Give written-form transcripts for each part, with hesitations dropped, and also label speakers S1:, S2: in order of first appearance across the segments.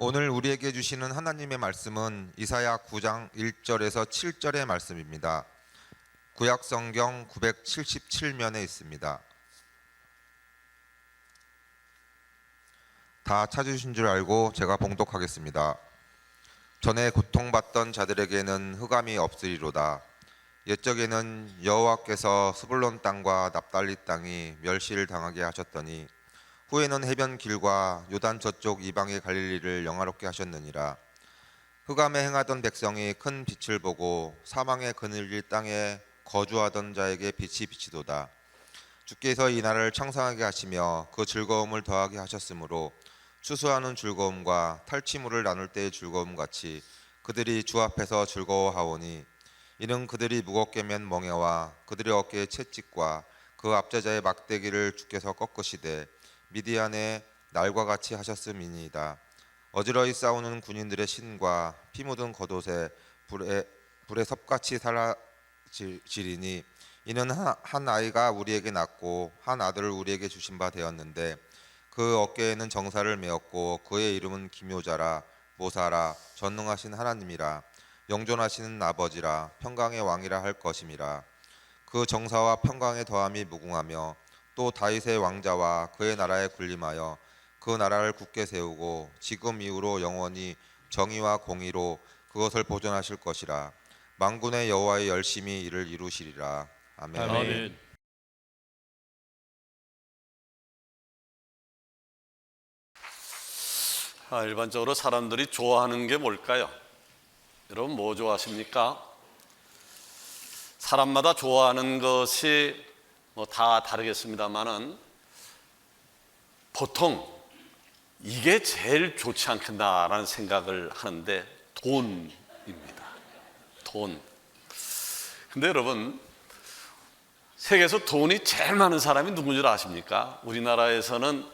S1: 오늘 우리에게 주시는 하나님의 말씀은 이사야 9장 1절에서 7절의 말씀입니다. 구약 성경 977면에 있습니다. 다 찾으신 줄 알고 제가 봉독하겠습니다. 전에 고통받던 자들에게는 흑암이 없으리로다. 옛적에는 여호와께서 스불론 땅과 납달리 땅이 멸시를 당하게 하셨더니 후에는 해변 길과 요단 저쪽 이방의 갈릴리를 영화롭게 하셨느니라. 흑암에 행하던 백성이 큰 빛을 보고 사망의 그늘질 땅에 거주하던 자에게 빛이 비치도다. 주께서 이 나라를 창성하게 하시며 그 즐거움을 더하게 하셨으므로 추수하는 즐거움과 탈취물을 나눌 때의 즐거움 같이 그들이 주 앞에서 즐거워하오니 이는 그들이 무겁게 맨 멍에와 그들의 어깨의 채찍과 그 압제자의 막대기를 주께서 꺾으시되 미디안의 날과 같이 하셨음이니이다. 어지러이 싸우는 군인들의 신과 피 묻은 겉옷에 불에 섭같이 사라지리니 이는 한 아이가 우리에게 낳고 한 아들을 우리에게 주신 바 되었는데 그 어깨에는 정사를 메었고 그의 이름은 기묘자라 모사라 전능하신 하나님이라 영존하시는 아버지라 평강의 왕이라 할 것임이라. 그 정사와 평강의 더함이 무궁하며 또 다윗의 왕자와 그의 나라에 군림하여 그 나라를 굳게 세우고 지금 이후로 영원히 정의와 공의로 그것을 보존하실 것이라. 만군의 여호와의 열심히 이를 이루시리라. 아멘.
S2: 아멘. 일반적으로 사람들이 좋아하는 게 뭘까요? 여러분 뭐 좋아하십니까? 사람마다 좋아하는 것이 다 다르겠습니다만은 보통 이게 제일 좋지 않겠나라는 생각을 하는데 돈입니다. 돈. 근데 여러분 세계에서 돈이 제일 많은 사람이 누군 줄 아십니까? 우리나라에서는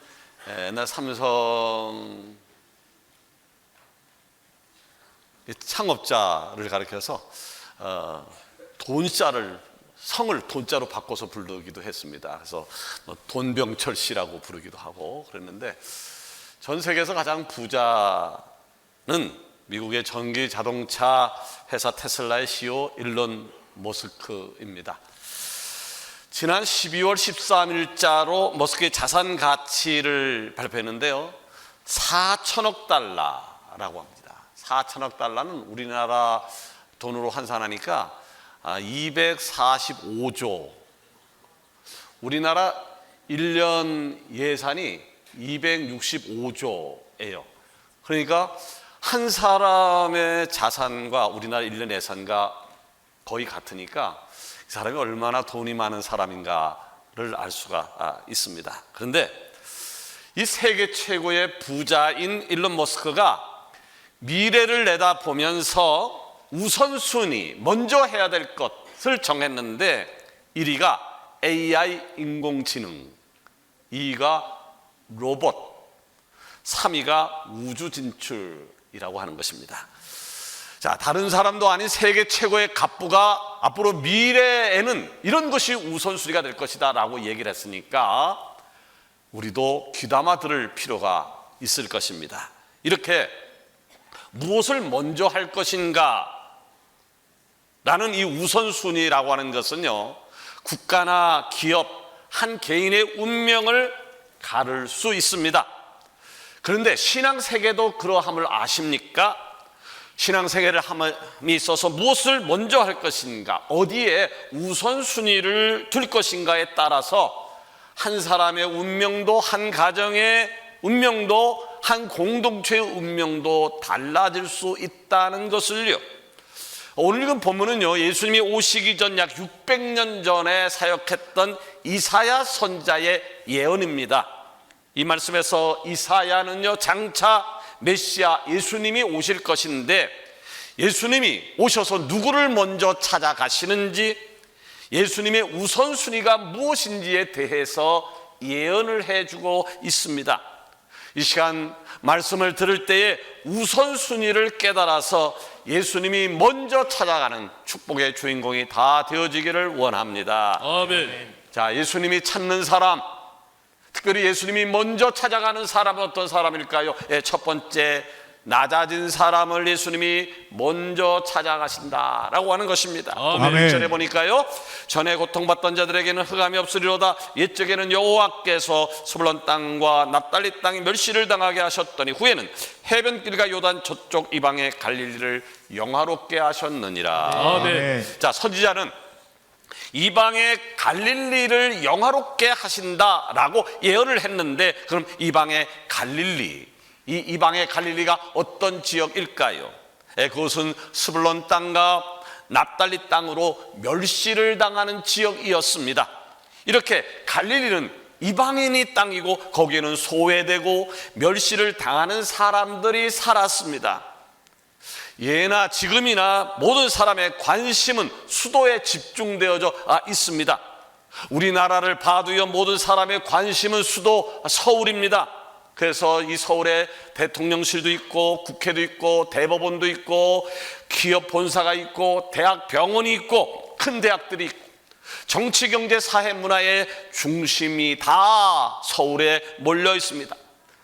S2: 옛날 삼성 창업자를 가리켜서 돈자를 성을 돈자로 바꿔서 부르기도 했습니다. 그래서 돈병철 씨라고 부르기도 하고 그랬는데 전 세계에서 가장 부자는 미국의 전기 자동차 회사 테슬라의 CEO 일론 머스크입니다. 지난 12월 13일자로 머스크의 자산 가치를 발표했는데요, 4천억 달러라고 합니다. 4천억 달러는 우리나라 돈으로 환산하니까 245조. 우리나라 1년 예산이 265조예요. 그러니까 한 사람의 자산과 우리나라 1년 예산과 거의 같으니까 이 사람이 얼마나 돈이 많은 사람인가를 알 수가 있습니다. 그런데 이 세계 최고의 부자인 일론 머스크가 미래를 내다보면서 우선순위 먼저 해야 될 것을 정했는데 1위가 AI 인공지능, 2위가 로봇, 3위가 우주 진출이라고 하는 것입니다. 자, 다른 사람도 아닌 세계 최고의 갑부가 앞으로 미래에는 이런 것이 우선순위가 될 것이다 라고 얘기를 했으니까 우리도 귀담아 들을 필요가 있을 것입니다. 이렇게 무엇을 먼저 할 것인가 라는 이 우선순위라고 하는 것은요, 국가나 기업, 한 개인의 운명을 가를 수 있습니다. 그런데 신앙세계도 그러함을 아십니까? 신앙세계를 함에 있어서 무엇을 먼저 할 것인가, 어디에 우선순위를 둘 것인가에 따라서 한 사람의 운명도, 한 가정의 운명도, 한 공동체의 운명도 달라질 수 있다는 것을요, 오늘 읽은 본문은요, 예수님이 오시기 전 약 600년 전에 사역했던 이사야 선자의 예언입니다. 이 말씀에서 이사야는요, 장차 메시아 예수님이 오실 것인데 예수님이 오셔서 누구를 먼저 찾아가시는지, 예수님의 우선순위가 무엇인지에 대해서 예언을 해주고 있습니다. 이 시간 말씀을 들을 때에 우선순위를 깨달아서 예수님이 먼저 찾아가는 축복의 주인공이 다 되어지기를 원합니다. 아멘.
S1: 자, 예수님이 찾는 사람, 특별히 예수님이 먼저 찾아가는 사람은 어떤 사람일까요? 첫 번째,
S2: 낮아진 사람을 예수님이 먼저 찾아가신다라고 하는 것입니다.
S3: 아멘.
S2: 1절에 보니까요, 전에 고통받던 자들에게는 흑암이 없으리로다. 옛적에는 여호와께서 스불론 땅과 납달리 땅에 멸시를 당하게 하셨더니 후에는 해변길과 요단 저쪽 이방의 갈릴리를 영화롭게 하셨느니라.
S3: 아멘.
S2: 자, 선지자는 이방의 갈릴리를 영화롭게 하신다라고 예언을 했는데, 그럼 이방의 갈릴리, 이 이방의 갈릴리가 어떤 지역일까요? 그것은 스불론 땅과 납달리 땅으로 멸시를 당하는 지역이었습니다. 이렇게 갈릴리는 이방인이 땅이고 거기에는 소외되고 멸시를 당하는 사람들이 살았습니다. 예나 지금이나 모든 사람의 관심은 수도에 집중되어져 있습니다. 우리나라를 봐도요, 모든 사람의 관심은 수도 서울입니다. 그래서 이 서울에 대통령실도 있고 국회도 있고 대법원도 있고 기업 본사가 있고 대학 병원이 있고 큰 대학들이 있고 정치, 경제, 사회, 문화의 중심이 다 서울에 몰려 있습니다.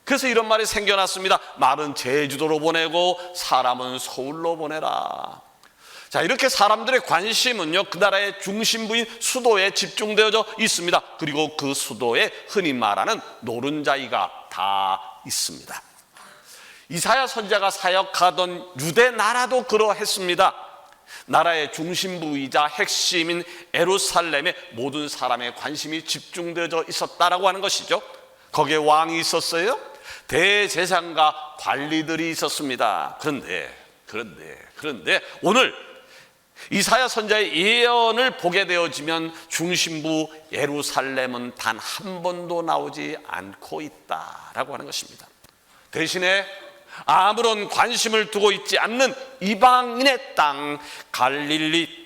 S2: 그래서 이런 말이 생겨났습니다. 말은 제주도로 보내고 사람은 서울로 보내라. 자, 이렇게 사람들의 관심은요, 그 나라의 중심부인 수도에 집중되어져 있습니다. 그리고 그 수도에 흔히 말하는 노른자이가 다 있습니다. 이사야 선지자가 사역하던 유대 나라도 그러했습니다. 나라의 중심부이자 핵심인 예루살렘에 모든 사람의 관심이 집중되어져 있었다라고 하는 것이죠. 거기에 왕이 있었어요. 대제사장과 관리들이 있었습니다. 그런데 오늘 이사야 선지자의 예언을 보게 되어지면 중심부 예루살렘은 단 한 번도 나오지 않고 있다라고 하는 것입니다. 대신에 아무런 관심을 두고 있지 않는 이방인의 땅 갈릴리,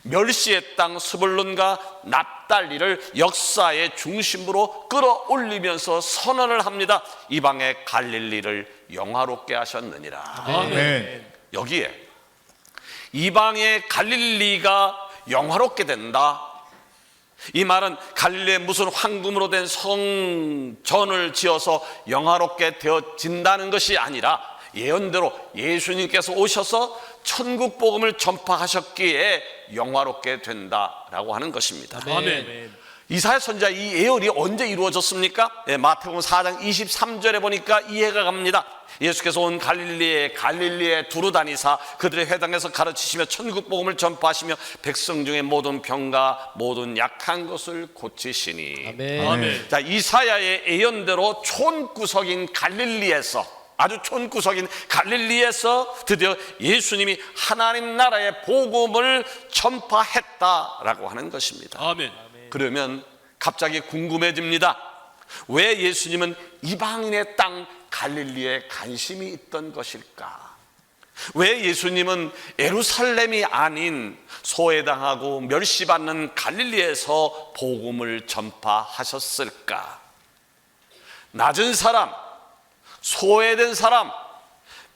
S2: 멸시의 땅 스불론과 납달리를 역사의 중심부로 끌어올리면서 선언을 합니다. 이방의 갈릴리를 영화롭게 하셨느니라.
S3: 아멘.
S2: 여기에 이방의 갈릴리가 영화롭게 된다, 이 말은 갈릴리에 무슨 황금으로 된 성전을 지어서 영화롭게 되어진다는 것이 아니라 예언대로 예수님께서 오셔서 천국 복음을 전파하셨기에 영화롭게 된다라고 하는 것입니다.
S3: 아멘.
S2: 이사야 선지자 이 예언이 언제 이루어졌습니까? 마태복음 4장 23절에 보니까 이해가 갑니다. 예수께서 온 갈릴리에 두루 다니사 그들의 회당에서 가르치시며 천국 복음을 전파하시며 백성 중에 모든 병과 모든 약한 것을 고치시니.
S3: 아멘.
S2: 자, 이사야의 예언대로 촌구석인 갈릴리에서, 아주 촌구석인 갈릴리에서 드디어 예수님이 하나님 나라의 복음을 전파했다라고 하는 것입니다.
S3: 아멘.
S2: 그러면 갑자기 궁금해집니다. 왜 예수님은 이방인의 땅 갈릴리에 관심이 있던 것일까? 왜 예수님은 예루살렘이 아닌 소외당하고 멸시받는 갈릴리에서 복음을 전파하셨을까? 낮은 사람, 소외된 사람,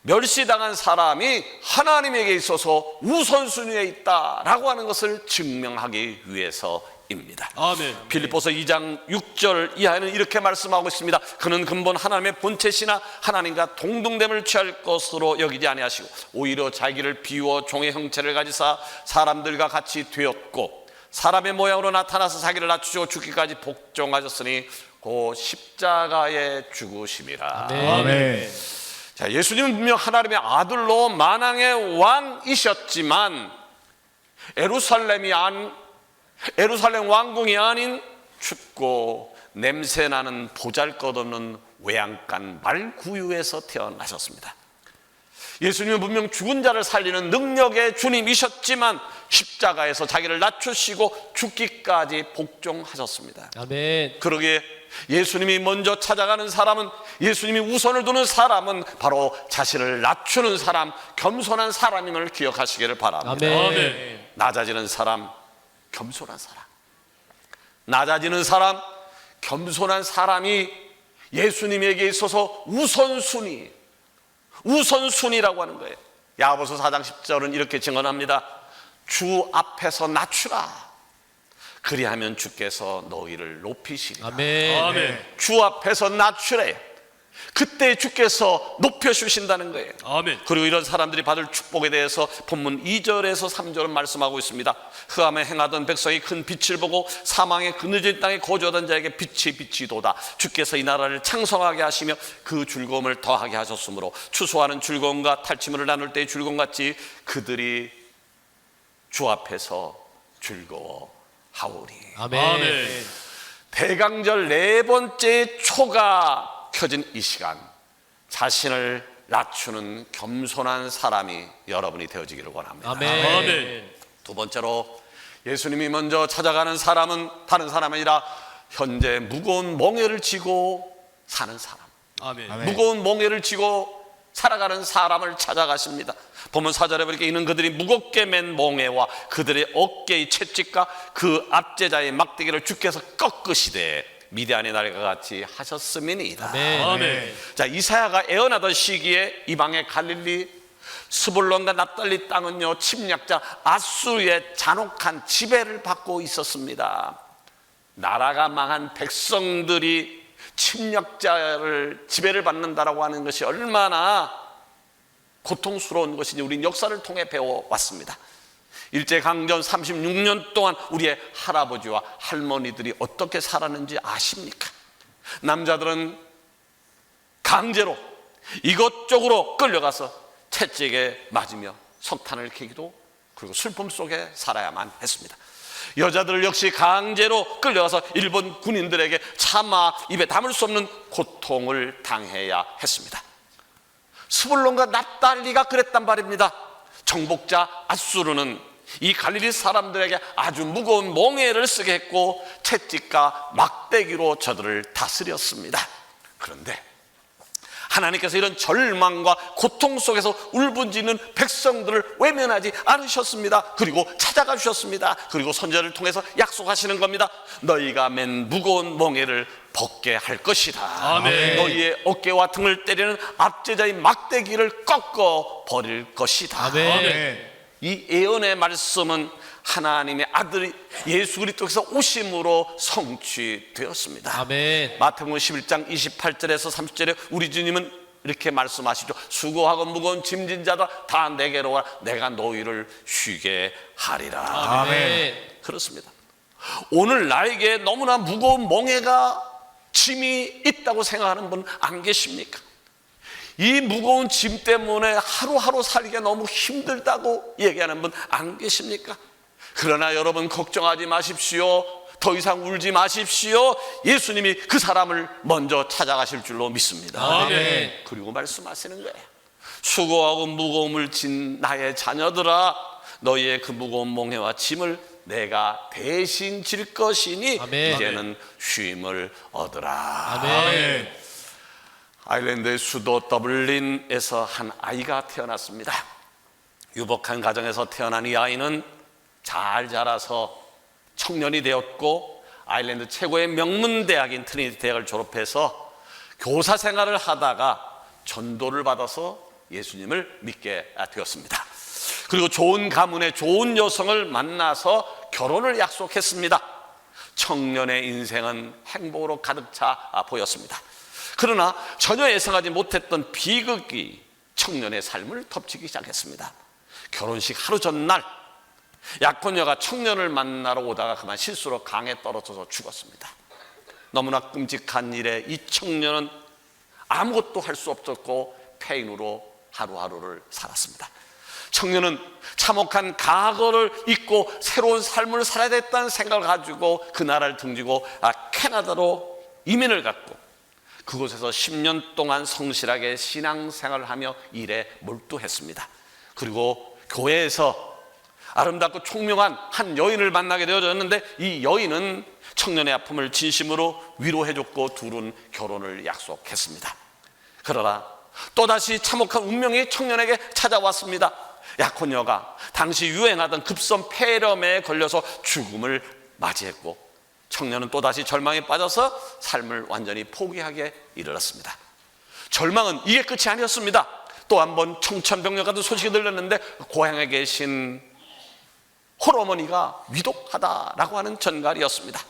S2: 멸시당한 사람이 하나님에게 있어서 우선순위에 있다라고 하는 것을 증명하기 위해서입니다.
S3: 아멘.
S2: 빌립보서 2장 6절 이하에는 이렇게 말씀하고 있습니다. 그는 근본 하나님의 본체시나 하나님과 동등됨을 취할 것으로 여기지 아니하시고 오히려 자기를 비워 종의 형체를 가지사 사람들과 같이 되었고 사람의 모양으로 나타나서 자기를 낮추시고 죽기까지 복종하셨으니 그 십자가에 죽으심이라.
S3: 아멘.
S2: 자, 예수님은 분명 하나님의 아들로 만왕의 왕이셨지만 예루살렘 왕궁이 아닌 춥고 냄새나는 보잘것없는 외양간 말구유에서 태어나셨습니다. 예수님은 분명 죽은 자를 살리는 능력의 주님이셨지만 십자가에서 자기를 낮추시고 죽기까지 복종하셨습니다.
S4: 아멘.
S2: 그러기에 예수님이 먼저 찾아가는 사람은, 예수님이 우선을 두는 사람은 바로 자신을 낮추는 사람, 겸손한 사람임을 기억하시기를 바랍니다.
S4: 아멘.
S2: 낮아지는 사람, 겸손한 사람, 낮아지는 사람, 겸손한 사람이 예수님에게 있어서 우선순위라고 하는 거예요. 야고보서 4장 10절은 이렇게 증언합니다. 주 앞에서 낮추라. 그리하면 주께서 너희를 높이시리라.
S4: 아멘.
S3: 아멘.
S2: 주 앞에서 낮추래. 그때 주께서 높여주신다는 거예요.
S3: 아멘.
S2: 그리고 이런 사람들이 받을 축복에 대해서 본문 2절에서 3절은 말씀하고 있습니다. 흑암에 행하던 백성이 큰 빛을 보고 사망의 그늘진 땅에 거주하던 자에게 빛이 비치도다. 주께서 이 나라를 창성하게 하시며 그 즐거움을 더하게 하셨으므로 추수하는 즐거움과 탈취물을 나눌 때의 즐거움같이 그들이 주 앞에서 즐거워하오리.
S3: 아멘. 아멘.
S2: 대강절 네 번째 초가 켜진 이 시간, 자신을 낮추는 겸손한 사람이 여러분이 되어지기를 원합니다.
S3: 아멘. 아멘.
S2: 두 번째로 예수님이 먼저 찾아가는 사람은 다른 사람이 아니라 현재 무거운 멍에를 지고 사는 사람,
S3: 아멘.
S2: 무거운 멍에를 지고 살아가는 사람을 찾아가십니다. 보면 4절에 보니까 이는 그들이 무겁게 맨 멍에와 그들의 어깨의 채찍과 그 압제자의 막대기를 주께서 꺾으시되 미디안의 날과 같이 하셨음이니이다.
S3: 아멘. 아멘.
S2: 자, 이사야가 애어나던 시기에 이방의 갈릴리 스불론과 납달리 땅은요 침략자 아수르의 잔혹한 지배를 받고 있었습니다. 나라가 망한 백성들이 침략자를 지배를 받는다라고 하는 것이 얼마나 고통스러운 것인지 우리는 역사를 통해 배워왔습니다. 일제강점 36년 동안 우리의 할아버지와 할머니들이 어떻게 살았는지 아십니까? 남자들은 강제로 이것저것으로 끌려가서 채찍에 맞으며 석탄을 캐기도 그리고 슬픔 속에 살아야만 했습니다. 여자들 역시 강제로 끌려가서 일본 군인들에게 차마 입에 담을 수 없는 고통을 당해야 했습니다. 스불론과 납달리가 그랬단 말입니다. 정복자 아수르는 이 갈릴리 사람들에게 아주 무거운 멍에를 쓰게 했고 채찍과 막대기로 저들을 다스렸습니다. 그런데 하나님께서 이런 절망과 고통 속에서 울부짖는 백성들을 외면하지 않으셨습니다. 그리고 찾아가 주셨습니다. 그리고 선지자를 통해서 약속하시는 겁니다. 너희가 맨 무거운 멍에를 벗게 할 것이다.
S3: 아멘.
S2: 너희의 어깨와 등을 때리는 압제자의 막대기를 꺾어 버릴 것이다.
S3: 아멘.
S2: 이 예언의 말씀은 하나님의 아들이 예수 그리스도께서 오심으로 성취되었습니다.
S3: 아멘.
S2: 마태복음 11장 28절에서 30절에 우리 주님은 이렇게 말씀하시죠. 수고하고 무거운 짐진 자다 다 내게로 와 내가 너희를 쉬게 하리라.
S3: 아멘.
S2: 그렇습니다. 오늘 나에게 너무나 무거운 멍에가 짐이 있다고 생각하는 분 안 계십니까? 이 무거운 짐 때문에 하루하루 살기가 너무 힘들다고 얘기하는 분 안 계십니까? 그러나 여러분 걱정하지 마십시오. 더 이상 울지 마십시오. 예수님이 그 사람을 먼저 찾아가실 줄로 믿습니다.
S3: 아멘.
S2: 그리고 말씀하시는 거예요. 수고하고 무거움을 진 나의 자녀들아 너희의 그 무거운 멍에와 짐을 내가 대신 질 것이니
S3: 아멘.
S2: 이제는 쉼을 얻으라.
S3: 아멘.
S2: 아일랜드의 수도 더블린에서 한 아이가 태어났습니다. 유복한 가정에서 태어난 이 아이는 잘 자라서 청년이 되었고 아일랜드 최고의 명문대학인 트리니티 대학을 졸업해서 교사 생활을 하다가 전도를 받아서 예수님을 믿게 되었습니다. 그리고 좋은 가문의 좋은 여성을 만나서 결혼을 약속했습니다. 청년의 인생은 행복으로 가득 차 보였습니다. 그러나 전혀 예상하지 못했던 비극이 청년의 삶을 덮치기 시작했습니다. 결혼식 하루 전날 약혼녀가 청년을 만나러 오다가 그만 실수로 강에 떨어져서 죽었습니다. 너무나 끔찍한 일에 이 청년은 아무것도 할 수 없었고 폐인으로 하루하루를 살았습니다. 청년은 참혹한 과거를 잊고 새로운 삶을 살아야 됐다는 생각을 가지고 그 나라를 등지고 캐나다로 이민을 갔고 그곳에서 10년 동안 성실하게 신앙생활을 하며 일에 몰두했습니다. 그리고 교회에서 아름답고 총명한 한 여인을 만나게 되어졌는데 이 여인은 청년의 아픔을 진심으로 위로해줬고 둘은 결혼을 약속했습니다. 그러나 또다시 참혹한 운명이 청년에게 찾아왔습니다. 약혼녀가 당시 유행하던 급성 폐렴에 걸려서 죽음을 맞이했고 청년은 또다시 절망에 빠져서 삶을 완전히 포기하게 이르렀습니다. 절망은 이게 끝이 아니었습니다. 또 한 번 청천벽력 같은 소식이 들렸는데 고향에 계신 홀어머니가 위독하다라고 하는 전갈이었습니다.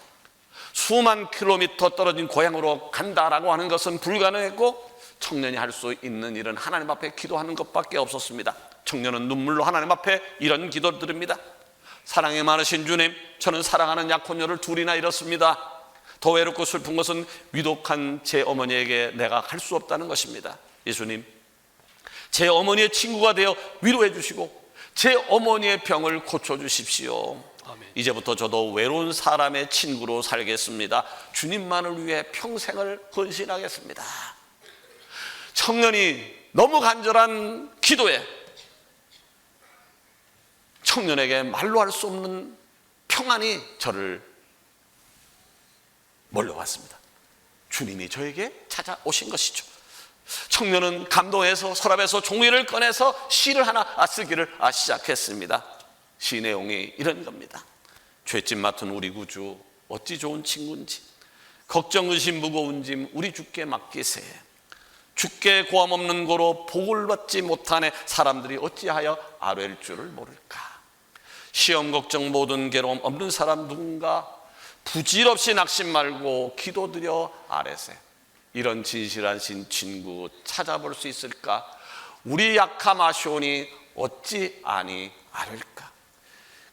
S2: 수만 킬로미터 떨어진 고향으로 간다라고 하는 것은 불가능했고 청년이 할 수 있는 일은 하나님 앞에 기도하는 것밖에 없었습니다. 청년은 눈물로 하나님 앞에 이런 기도를 드립니다. 사랑이 많으신 주님, 저는 사랑하는 약혼녀를 둘이나 잃었습니다. 더 외롭고 슬픈 것은 위독한 제 어머니에게 내가 갈 수 없다는 것입니다. 예수님, 제 어머니의 친구가 되어 위로해 주시고 제 어머니의 병을 고쳐주십시오.
S3: 아멘.
S2: 이제부터 저도 외로운 사람의 친구로 살겠습니다. 주님만을 위해 평생을 헌신하겠습니다. 청년이 너무 간절한 기도에 청년에게 말로 할 수 없는 평안이 저를 몰려왔습니다. 주님이 저에게 찾아오신 것이죠. 청년은 감동해서 서랍에서 종이를 꺼내서 시를 하나 쓰기를 시작했습니다. 시 내용이 이런 겁니다. 죄짐 맡은 우리 구주 어찌 좋은 친구인지, 걱정 의심 무거운 짐 우리 주께 맡기세. 주께 고함 없는 고로 복을 받지 못하네 사람들이 어찌하여 아뢰일 줄을 모를까. 시험 걱정 모든 괴로움 없는 사람 누군가 부질없이 낙심 말고 기도드려 아뢰세. 이런 진실한 친구 찾아볼 수 있을까? 우리 약함 아시오니 어찌 아니 아뢰일까.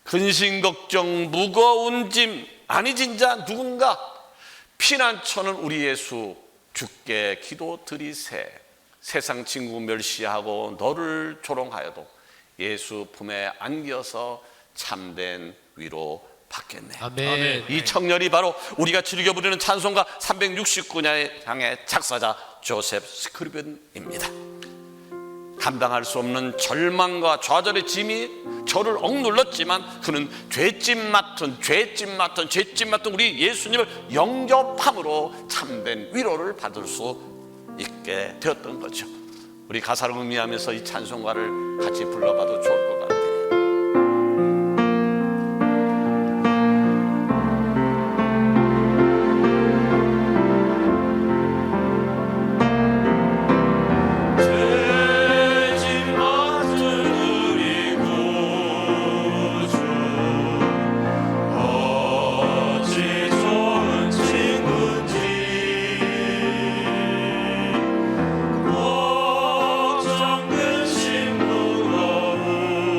S2: 근심 걱정 무거운 짐 아니 진자 누군가 피난처는 우리 예수 주께 기도드리세. 세상 친구 멸시하고 너를 조롱하여도 예수 품에 안겨서 참된 위로 받겠네.
S3: 아멘.
S2: 이 청년이 바로 우리가 즐겨 부르는 찬송가 369장의 작사자 조셉 스크리븐입니다. 감당할 수 없는 절망과 좌절의 짐이 저를 억눌렀지만 그는 죄짐 맡은 우리 예수님을 영접함으로 참된 위로를 받을 수 있게 되었던 거죠. 우리 가사를 음미하면서 이 찬송가를 같이 불러봐도 좋을 것 같아요.
S4: 걱정 근심 무거운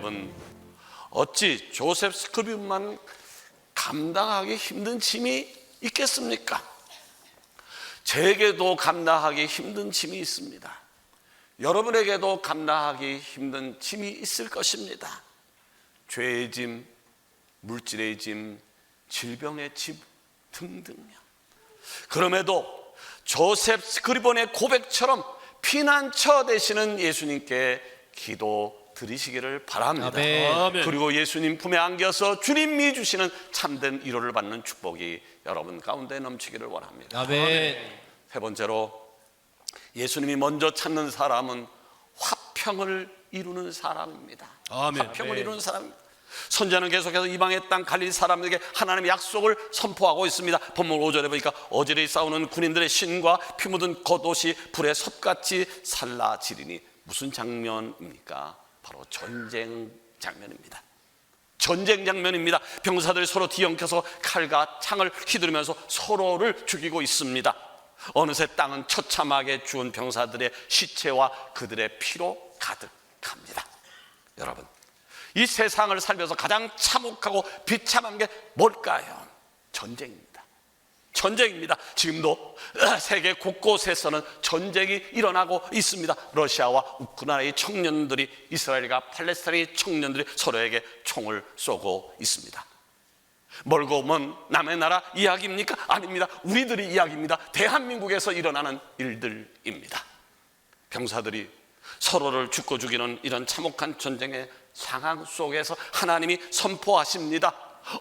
S2: 여러분, 어찌 조셉 스크립만 감당하기 힘든 짐이 있겠습니까? 제게도 감당하기 힘든 짐이 있습니다. 여러분에게도 감당하기 힘든 짐이 있을 것입니다. 죄의 짐, 물질의 짐, 질병의 짐 등등요. 그럼에도 조셉 스크리본의 고백처럼 피난처 되시는 예수님께 기도 드리시기를 바랍니다.
S3: 아멘.
S2: 그리고 예수님 품에 안겨서 주님이 주시는 참된 위로를 받는 축복이 여러분 가운데 넘치기를 원합니다.
S3: 아멘.
S2: 세 번째로, 예수님이 먼저 찾는 사람은 화평을 이루는 사람입니다.
S3: 아멘.
S2: 화평을 이루는 사람입니다. 선지자는 계속해서 이방의 땅 갈릴 사람들에게 하나님의 약속을 선포하고 있습니다. 본문 5절에 보니까 어지러이 싸우는 군인들의 신과 피 묻은 겉옷이 불에 섭같이 살라지리니, 무슨 장면입니까? 바로 전쟁 장면입니다. 전쟁 장면입니다. 병사들이 서로 뒤엉켜서 칼과 창을 휘두르면서 서로를 죽이고 있습니다. 어느새 땅은 처참하게 죽은 병사들의 시체와 그들의 피로 가득합니다. 여러분, 이 세상을 살면서 가장 참혹하고 비참한 게 뭘까요? 전쟁입니다. 전쟁입니다. 지금도 세계 곳곳에서는 전쟁이 일어나고 있습니다. 러시아와 우크라이나의 청년들이, 이스라엘과 팔레스타인의 청년들이 서로에게 총을 쏘고 있습니다. 멀고 먼 남의 나라 이야기입니까? 아닙니다. 우리들의 이야기입니다. 대한민국에서 일어나는 일들입니다. 병사들이 서로를 죽고 죽이는 이런 참혹한 전쟁의 상황 속에서 하나님이 선포하십니다.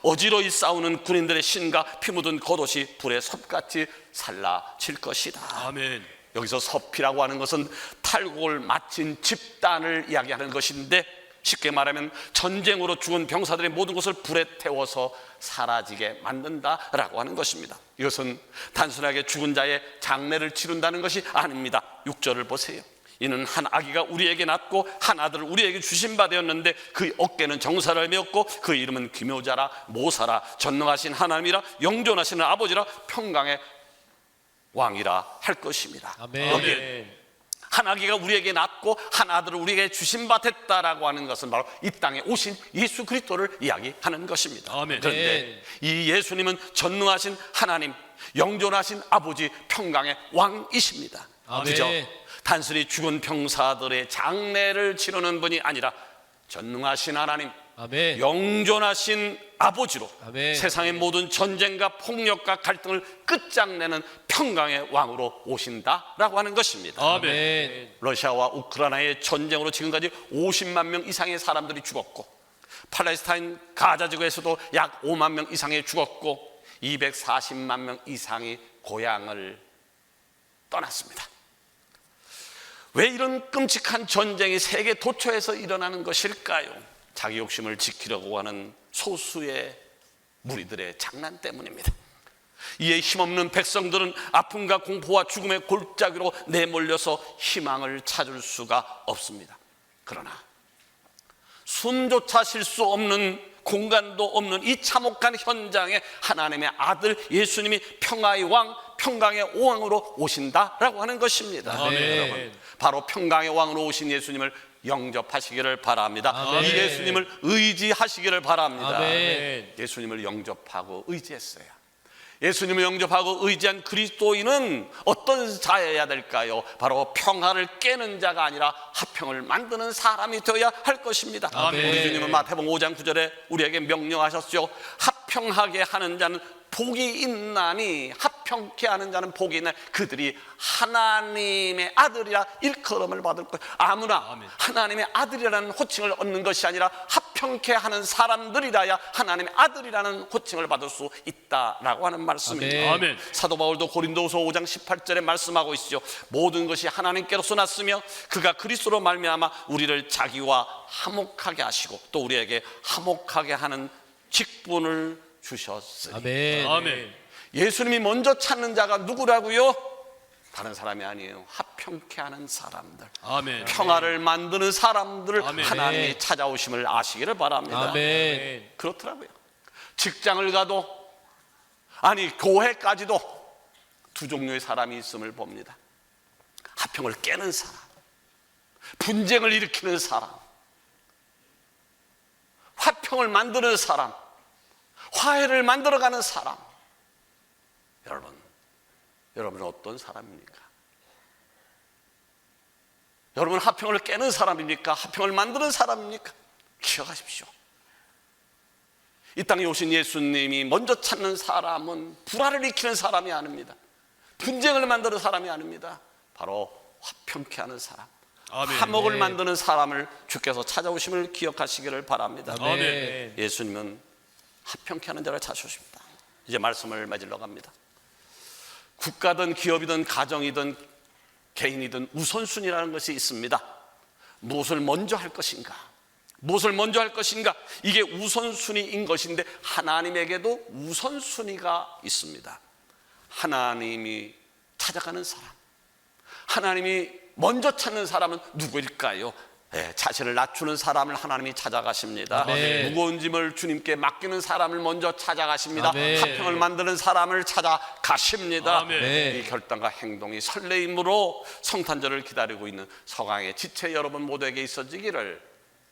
S2: 어지러이 싸우는 군인들의 신과 피 묻은 겉옷이 불에 섭같이 살라질 것이다.
S3: 아멘.
S2: 여기서 섭이라고 하는 것은 탈곡을 마친 집단을 이야기하는 것인데, 쉽게 말하면 전쟁으로 죽은 병사들의 모든 것을 불에 태워서 사라지게 만든다라고 하는 것입니다. 이것은 단순하게 죽은 자의 장례를 치른다는 것이 아닙니다. 6절을 보세요. 이는 한 아기가 우리에게 낳고 한 아들을 우리에게 주신 바 되었는데 그 어깨는 정사를 메었고 그 이름은 기묘자라 모사라 전능하신 하나님이라 영존하시는 아버지라 평강의 왕이라 할 것입니다.
S3: 아멘.
S2: 여기에 한 아기가 우리에게 낳고 한 아들을 우리에게 주신 바 됐다라고 하는 것은 바로 이 땅에 오신 예수 그리스도를 이야기하는 것입니다.
S3: 아멘.
S2: 그런데 이 예수님은 전능하신 하나님, 영존하신 아버지, 평강의 왕이십니다.
S3: 아멘.
S2: 그죠? 단순히 죽은 병사들의 장례를 치르는 분이 아니라 전능하신 하나님,
S3: 아멘.
S2: 영존하신 아버지로
S3: 아멘.
S2: 세상의 모든 전쟁과 폭력과 갈등을 끝장내는 평강의 왕으로 오신다라고 하는 것입니다.
S3: 아멘.
S2: 러시아와 우크라이나의 전쟁으로 지금까지 50만 명 이상의 사람들이 죽었고, 팔레스타인 가자 지구에서도 약 5만 명 이상이 죽었고, 240만 명 이상이 고향을 떠났습니다. 왜 이런 끔찍한 전쟁이 세계 도처에서 일어나는 것일까요? 자기 욕심을 지키려고 하는 소수의 무리들의 장난 때문입니다. 이에 힘없는 백성들은 아픔과 공포와 죽음의 골짜기로 내몰려서 희망을 찾을 수가 없습니다. 그러나 숨조차 쉴 수 없는, 공간도 없는 이 참혹한 현장에 하나님의 아들 예수님이 평화의 왕, 평강의 왕으로 오신다라고 하는 것입니다.
S3: 아멘.
S2: 여러분, 바로 평강의 왕으로 오신 예수님을 영접하시기를 바랍니다.
S3: 아멘.
S2: 이 예수님을 의지하시기를 바랍니다.
S3: 아멘.
S2: 예수님을 영접하고 의지했어요. 예수님을 영접하고 의지한 그리스도인은 어떤 자여야 될까요? 바로 평화를 깨는 자가 아니라 화평을 만드는 사람이 되어야 할 것입니다.
S3: 아멘.
S2: 우리 주님은 마태복음 5장 9절에 우리에게 명령하셨죠. 화평하게 하는 자는 복이 있나니, 화평케 하는 자는 복이 있나니 그들이 하나님의 아들이라 일컬음을 받을 거예요. 아무나
S3: 아멘.
S2: 하나님의 아들이라는 호칭을 얻는 것이 아니라 화평케 하는 사람들이라야 하나님의 아들이라는 호칭을 받을 수 있다라고 하는 말씀입니다.
S3: 아멘.
S2: 사도 바울도 고린도후서 5장 18절에 말씀하고 있죠. 모든 것이 하나님께로서 났으며 그가 그리스도로 말미암아 우리를 자기와 화목하게 하시고 또 우리에게 화목하게 하는 직분을 주셨으니.
S3: 아멘. 아멘.
S2: 예수님이 먼저 찾는 자가 누구라고요? 다른 사람이 아니에요. 화평케 하는 사람들,
S3: 아멘.
S2: 평화를 만드는 사람들을
S3: 아멘.
S2: 하나님이 찾아오심을 아시기를 바랍니다.
S3: 아멘.
S2: 그렇더라고요. 직장을 가도, 아니 교회까지도 두 종류의 사람이 있음을 봅니다. 화평을 깨는 사람, 분쟁을 일으키는 사람, 화평을 만드는 사람, 화해를 만들어가는 사람. 여러분은 어떤 사람입니까? 여러분 화평을 깨는 사람입니까? 화평을 만드는 사람입니까? 기억하십시오. 이 땅에 오신 예수님이 먼저 찾는 사람은 불화를 일으키는 사람이 아닙니다. 분쟁을 만드는 사람이 아닙니다. 바로 화평케 하는 사람,
S3: 아멘.
S2: 화목을
S3: 네.
S2: 만드는 사람을 주께서 찾아오심을 기억하시기를 바랍니다.
S3: 아멘.
S2: 예수님은 화평케 하는 자를 찾으십니다. 이제 말씀을 맺으러 갑니다. 국가든 기업이든 가정이든 개인이든 우선순위라는 것이 있습니다. 무엇을 먼저 할 것인가? 무엇을 먼저 할 것인가? 이게 우선순위인 것인데 하나님에게도 우선순위가 있습니다. 하나님이 찾아가는 사람, 하나님이 먼저 찾는 사람은 누구일까요? 자신을 낮추는 사람을 하나님이 찾아가십니다.
S3: 아멘.
S2: 무거운 짐을 주님께 맡기는 사람을 먼저 찾아가십니다.
S3: 아멘.
S2: 화평을 만드는 사람을 찾아가십니다.
S3: 아멘.
S2: 이 결단과 행동이 설레임으로 성탄절을 기다리고 있는 서강의 지체 여러분 모두에게 있어지기를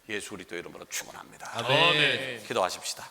S2: 예수 그리스도 이름으로 축원합니다.
S3: 아멘.
S2: 기도하십시다.